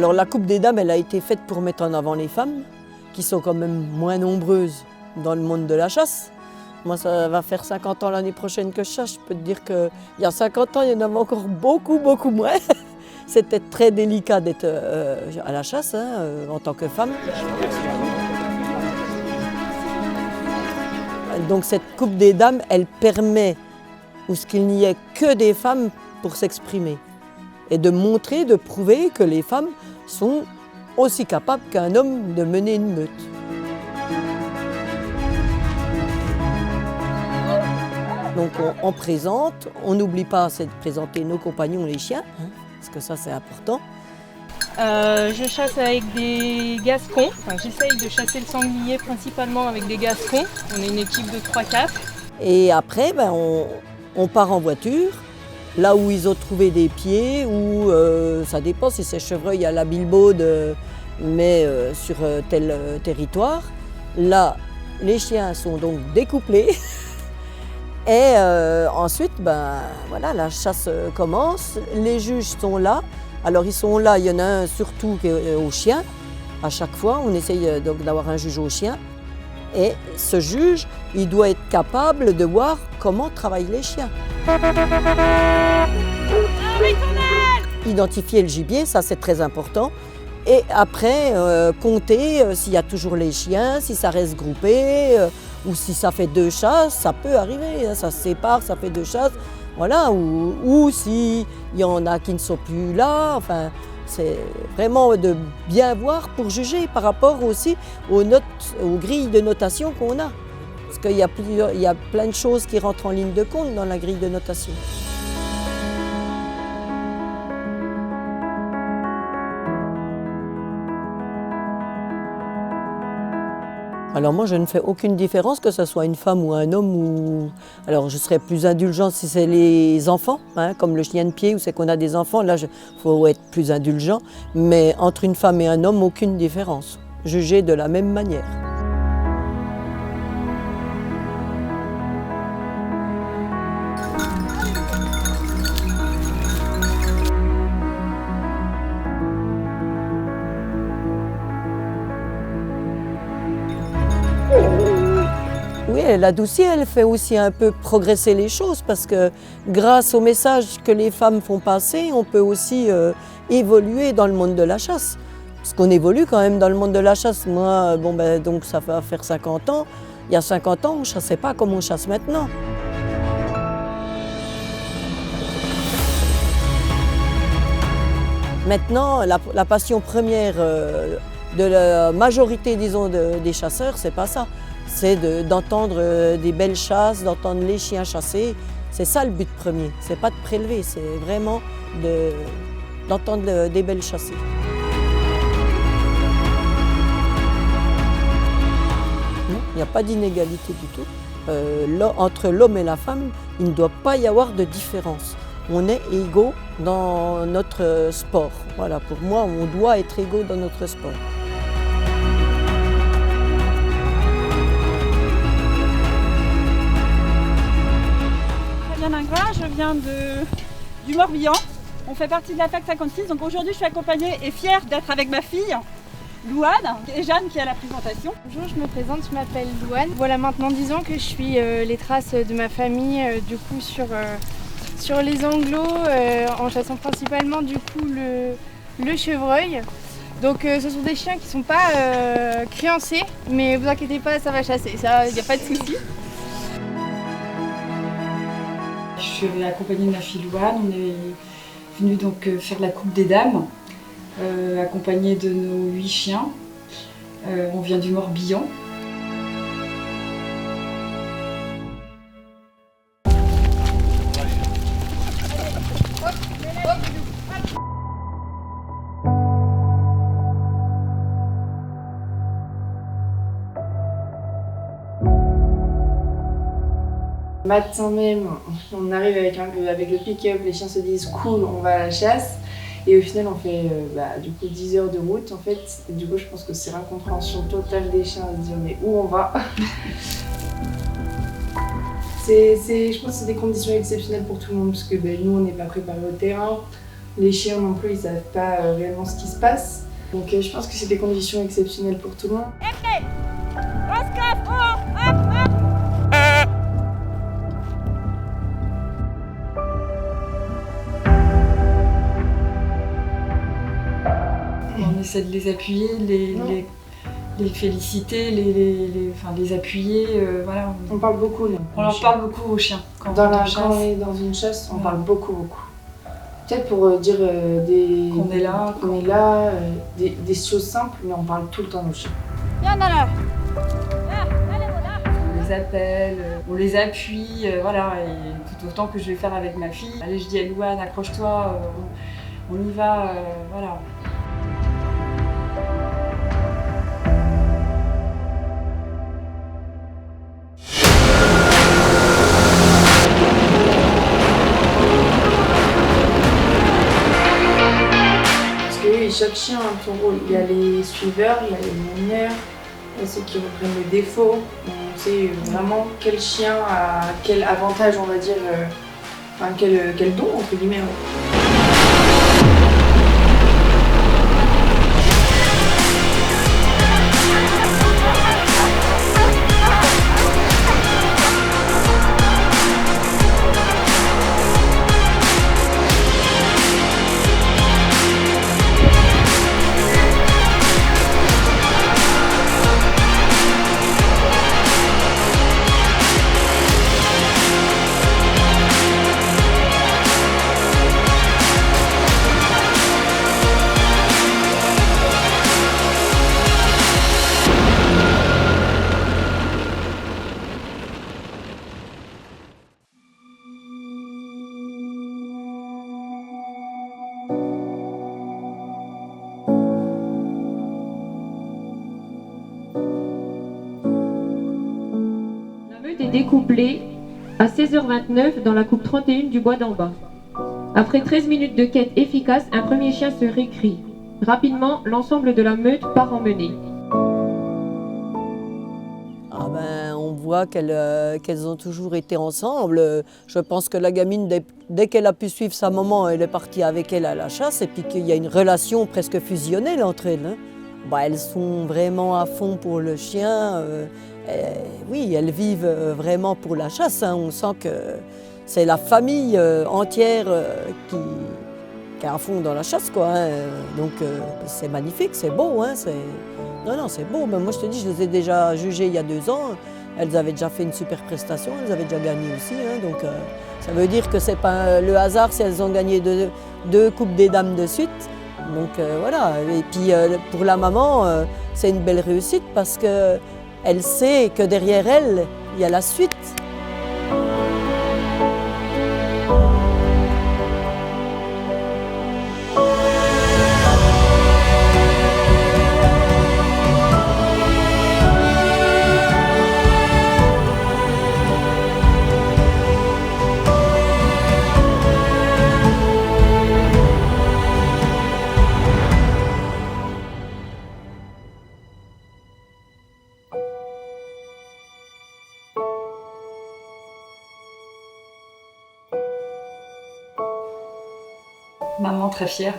Alors la Coupe des Dames, elle a été faite pour mettre en avant les femmes, qui sont quand même moins nombreuses dans le monde de la chasse. Moi, ça va faire 50 ans l'année prochaine que je chasse. Je peux te dire qu'il y a 50 ans, il y en avait encore beaucoup moins. C'était très délicat d'être à la chasse en tant que femme. Donc cette Coupe des Dames, elle permet qu'il n'y ait que des femmes pour s'exprimer et de montrer, de prouver que les femmes sont aussi capables qu'un homme de mener une meute. Donc on présente, on n'oublie pas de présenter nos compagnons, les chiens, parce que ça c'est important. Je chasse avec des gascons, enfin, j'essaye de chasser le sanglier principalement avec des gascons. On est une équipe de 3-4. Et après, on part en voiture, là où ils ont trouvé des pieds, ou ça dépend si c'est chevreuil à la Bilbaude, mais sur tel territoire. Là, les chiens sont donc découplés. Et ensuite, voilà, la chasse commence, les juges sont là. Alors ils sont là, il y en a un surtout aux chiens. À chaque fois, on essaye donc d'avoir un juge aux chiens. Et ce juge, il doit être capable de voir comment travaillent les chiens. Identifier le gibier, ça c'est très important. Et après, compter s'il y a toujours les chiens, si ça reste groupé, ou si ça fait 2 chasses, ça peut arriver, ça se sépare, ça fait 2 chasses. Voilà, ou s'il y en a qui ne sont plus là, enfin, c'est vraiment de bien voir pour juger par rapport aussi aux grilles de notation qu'on a. Parce qu'il y a plein de choses qui rentrent en ligne de compte dans la grille de notation. Alors moi, je ne fais aucune différence, que ce soit une femme ou un homme. Alors je serais plus indulgente si c'est les enfants, comme le chien de pied, où c'est qu'on a des enfants. Là, il faut être plus indulgent. Mais entre une femme et un homme, aucune différence. Juger de la même manière. Oui, la doucier, elle fait aussi un peu progresser les choses parce que grâce aux messages que les femmes font passer, on peut aussi évoluer dans le monde de la chasse. Parce qu'on évolue quand même dans le monde de la chasse. Moi, donc ça va faire 50 ans. Il y a 50 ans, on ne chassait pas comme on chasse maintenant. Maintenant, la passion première de la majorité, disons, des chasseurs, c'est pas ça. C'est d'entendre des belles chasses, d'entendre les chiens chasser. C'est ça le but premier. C'est pas de prélever, c'est vraiment d'entendre des belles chassées. Non, il n'y a pas d'inégalité du tout. Entre l'homme et la femme, il ne doit pas y avoir de différence. On est égaux dans notre sport. Voilà, pour moi, on doit être égaux dans notre sport. Je viens du Morbihan. On fait partie de la FAC 56. Donc aujourd'hui, je suis accompagnée et fière d'être avec ma fille, Louane, et Jeanne qui est à la présentation. Bonjour, je me présente, je m'appelle Louane. Voilà maintenant 10 ans que je suis les traces de ma famille du coup sur les enclos en chassant principalement du coup le chevreuil. Donc ce sont des chiens qui ne sont pas créancés, mais vous inquiétez pas, ça va chasser, ça, il n'y a pas de souci. Je suis accompagnée de ma fille Louane. On est venu donc faire la Coupe des Dames, accompagnée de nos 8 chiens. On vient du Morbihan. Matin même, on arrive avec le pick-up, les chiens se disent cool, on va à la chasse. Et au final, on fait du coup 10 heures de route en fait. Et du coup, je pense que c'est l'incompréhension totale des chiens de dire mais où on va. Je pense que c'est des conditions exceptionnelles pour tout le monde parce que nous, on n'est pas préparés au terrain. Les chiens non plus, ils savent pas réellement ce qui se passe. Donc je pense que c'est des conditions exceptionnelles pour tout le monde. On essaie de les appuyer, les féliciter, les appuyer, voilà. On parle beaucoup, nous. On leur parle beaucoup aux chiens. Quand Quand on on est dans une chasse, on Ouais. parle beaucoup. Peut-être pour dire qu'on est là. qu'on est là, des choses simples, mais on parle tout le temps aux chiens. On les appelle, on les appuie, voilà, et tout autant que je vais faire avec ma fille. Allez, je dis à Louane, accroche-toi, on y va, voilà. Parce que oui, chaque chien a son rôle. Il y a les suiveurs, il y a les meneurs, il y a ceux qui reprennent les défauts. On sait vraiment quel chien a quel avantage, on va dire, enfin quel don, entre guillemets. Ouais. La meute est découplée à 16h29 dans la coupe 31 du bois d'en bas. Après 13 minutes de quête efficace, un premier chien se récrie. Rapidement, l'ensemble de la meute part en menée. Ah ben, on voit qu'elles ont toujours été ensemble. Je pense que la gamine, dès qu'elle a pu suivre sa maman, elle est partie avec elle à la chasse et puis qu'il y a une relation presque fusionnelle entre elles. Hein. Bah, elles sont vraiment à fond pour le chien. Oui, elles vivent vraiment pour la chasse. Hein. On sent que c'est la famille entière qui est à fond dans la chasse, quoi. Hein. Donc c'est magnifique, c'est beau. Hein. Non, c'est beau. Mais moi, je te dis, je les ai déjà jugées il y a 2 ans. Elles avaient déjà fait une super prestation, elles avaient déjà gagné aussi. Hein. Donc ça veut dire que c'est pas le hasard si elles ont gagné deux Coupes des Dames de suite. Donc voilà. Et puis pour la maman, c'est une belle réussite parce qu'elle sait que derrière elle, il y a la suite. Maman très fière,